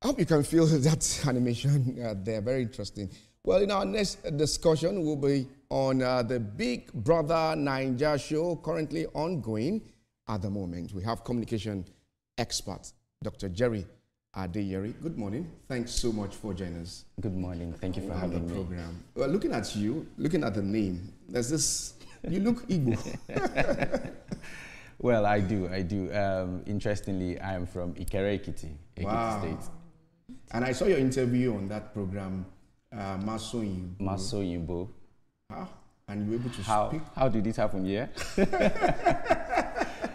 I hope you can feel that animation there. Very interesting. Well, in our next discussion, we'll be on the Big Brother Naija show currently ongoing at the moment. We have communication expert, Dr. Jerry Adeyeri. Good morning. Thanks so much for joining us. Good morning. Thank you for having the me. program. Well, looking at you, looking at the name, there's this, you look Igbo. Well, I do. Interestingly, I am from Ikere-Ekiti, Ekiti State. And I saw your interview on that program, Maso Yimbo. And you were able to speak? How did it happen? Yeah.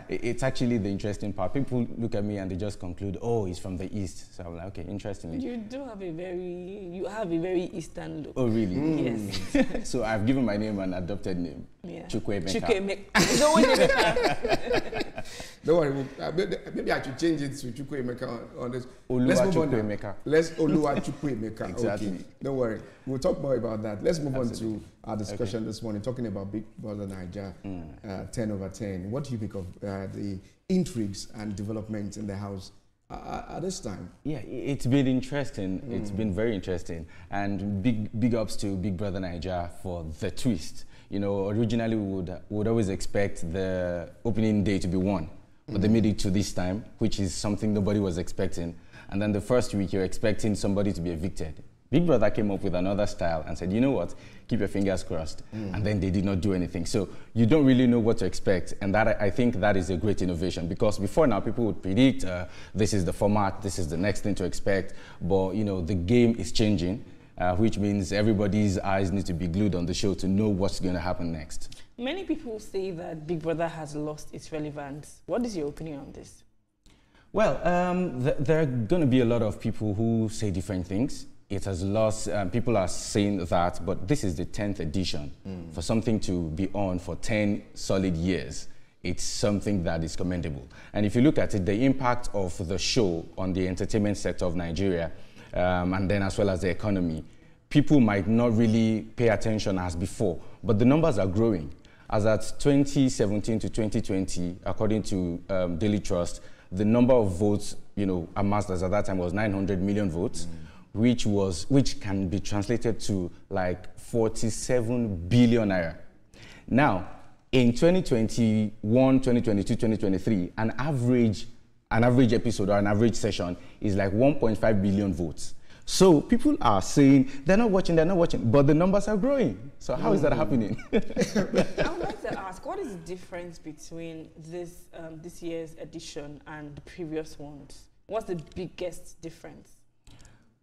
It's actually the interesting part. People look at me and they just conclude, oh, he's from the East. So I'm like, okay, interestingly. You have a very Eastern look. Oh, really? Yes. So I've given my name an adopted name. Yeah. Chukwuemeka. Don't worry, maybe I should change it to Chukwuemeka on this. Oluwa Chukwuemeka. Let's Oluwa Chukwuemeka. Exactly. Okay, don't worry. We'll talk more about that. Let's move on to our discussion this morning, talking about Big Brother Naija 10/10. What do you think of the intrigues and developments in the house at this time? Yeah, it's been interesting. It's been very interesting. And big ups to Big Brother Naija for the twist. You know, originally we would always expect the opening day to be won, but they made it to this time, which is something nobody was expecting. And then the first week, you're expecting somebody to be evicted. Big Brother came up with another style and said, you know what, keep your fingers crossed. And then they did not do anything. So you don't really know what to expect. And that, I think that is a great innovation, because before now people would predict this is the format, this is the next thing to expect. But, you know, the game is changing. Which means everybody's eyes need to be glued on the show to know what's going to happen next. Many people say that Big Brother has lost its relevance. What is your opinion on this? Well, there are going to be a lot of people who say different things. It has lost, people are saying that, but this is the 10th edition. For something to be on for 10 solid years, it's something that is commendable. And if you look at it, the impact of the show on the entertainment sector of Nigeria, and then as well as the economy, people might not really pay attention as before, but the numbers are growing. As at 2017 to 2020, according to Daily Trust, the number of votes, you know, amassed as at that time was 900 million votes, which can be translated to like 47 billion naira. Now, in 2021, 2022, 2023, an average episode or an average session is like 1.5 billion votes. So people are saying they're not watching, but the numbers are growing. So how is that happening? I would like to ask, what is the difference between this year's edition and the previous ones? What's the biggest difference?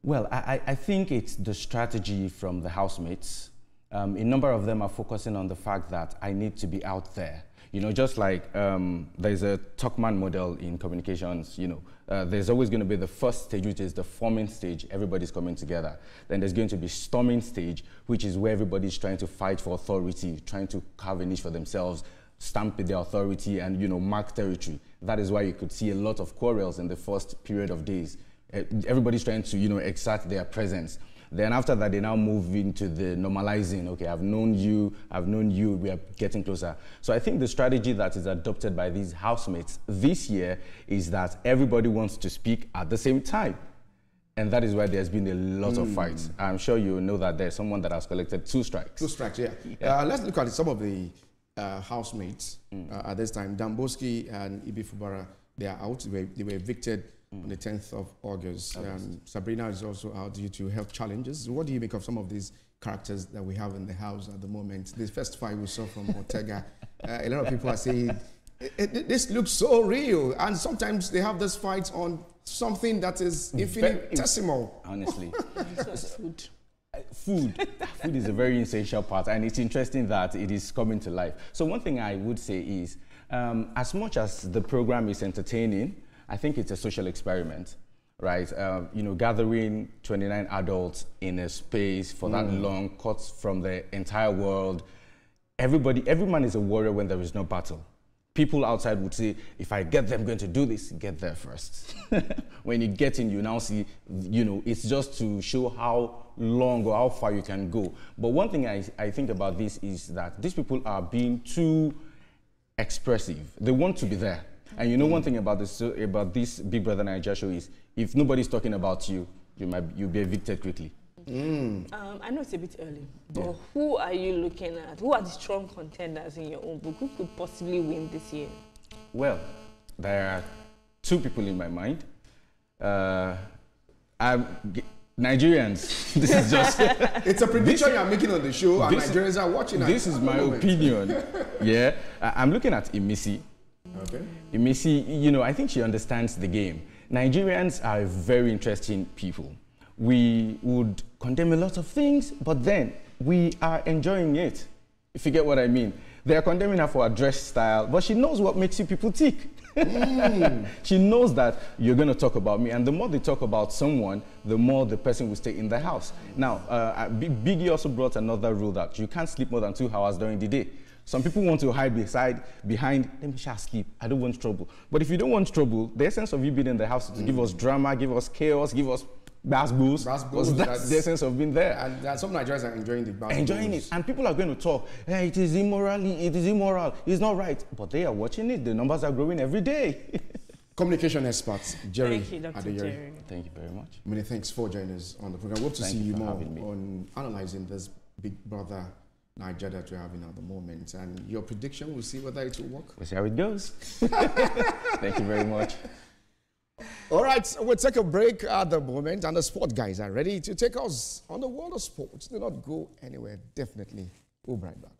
Well, I think it's the strategy from the housemates. A number of them are focusing on the fact that I need to be out there. You know, just like there's a Tuckman model in communications, you know, there's always going to be the first stage, which is the forming stage. Everybody's coming together. Then there's going to be storming stage, which is where everybody's trying to fight for authority, trying to carve a niche for themselves, stamp their authority and, you know, mark territory. That is why you could see a lot of quarrels in the first period of days. Everybody's trying to, you know, exert their presence. Then after that, they now move into the normalizing. Okay, I've known you, we are getting closer. So I think the strategy that is adopted by these housemates this year is that everybody wants to speak at the same time. And that is why there's been a lot of fights. I'm sure you know that there's someone that has collected 2 strikes. 2 strikes, yeah. Let's look at some of the housemates at this time. Damboski and Ibi Fubara, they are out. They were evicted on the 10th of August. Sabrina is also out due to health challenges. What do you make of some of these characters that we have in the house at the moment? The first fight we saw from Ortega, a lot of people are saying, this looks so real. And sometimes they have this fight on something that is infinitesimal. Honestly. Food. Food is a very essential part, and it's interesting that it is coming to life. So one thing I would say is, as much as the program is entertaining, I think it's a social experiment, right? You know, gathering 29 adults in a space for that long, cut from the entire world. Every man is a warrior when there is no battle. People outside would say, if I get them going to do this, get there first. When you get in, you now see, you know, it's just to show how long or how far you can go. But one thing I think about this is that these people are being too expressive. They want to be there. And you know one thing about this Big Brother Naija show is, if nobody's talking about you, you'll be evicted quickly. I know it's a bit early, but who are you looking at? Who are the strong contenders in your own book? Who could possibly win this year? Well, there are two people in my mind. Nigerians. This is just... It's a prediction you're making on the show, and Nigerians are watching. This is my opinion. Yeah, I'm looking at Imisi. Okay. Imisi, you know, I think she understands the game. Nigerians are very interesting people. We would condemn a lot of things, but then we are enjoying it, if you get what I mean. They are condemning her for her dress style, but she knows what makes you people tick. She knows that you're going to talk about me, and the more they talk about someone, the more the person will stay in the house. Now, Biggie also brought another rule that you can't sleep more than 2 hours during the day. Some people want to hide behind, let me just sleep, I don't want trouble. But if you don't want trouble, the essence of you being in the house is to give us drama, give us chaos, give us bass bulls. Because that's the essence of being there. And some Nigerians are enjoying the bass enjoying bulls. it. And people are going to talk, hey, it is immoral, it's not right. But they are watching it, the numbers are growing every day. Communication experts, Jerry. Thank you, Dr. Jerry. Thank you very much. Many thanks for joining us on the program. Hope to see you more on analyzing this Big Brother Naija that we're having at the moment. And your prediction, we'll see whether it will work. We'll see how it goes. Thank you very much. All right, we'll take a break at the moment, and the sport guys are ready to take us on the world of sports. Do not go anywhere, definitely. We'll be right back.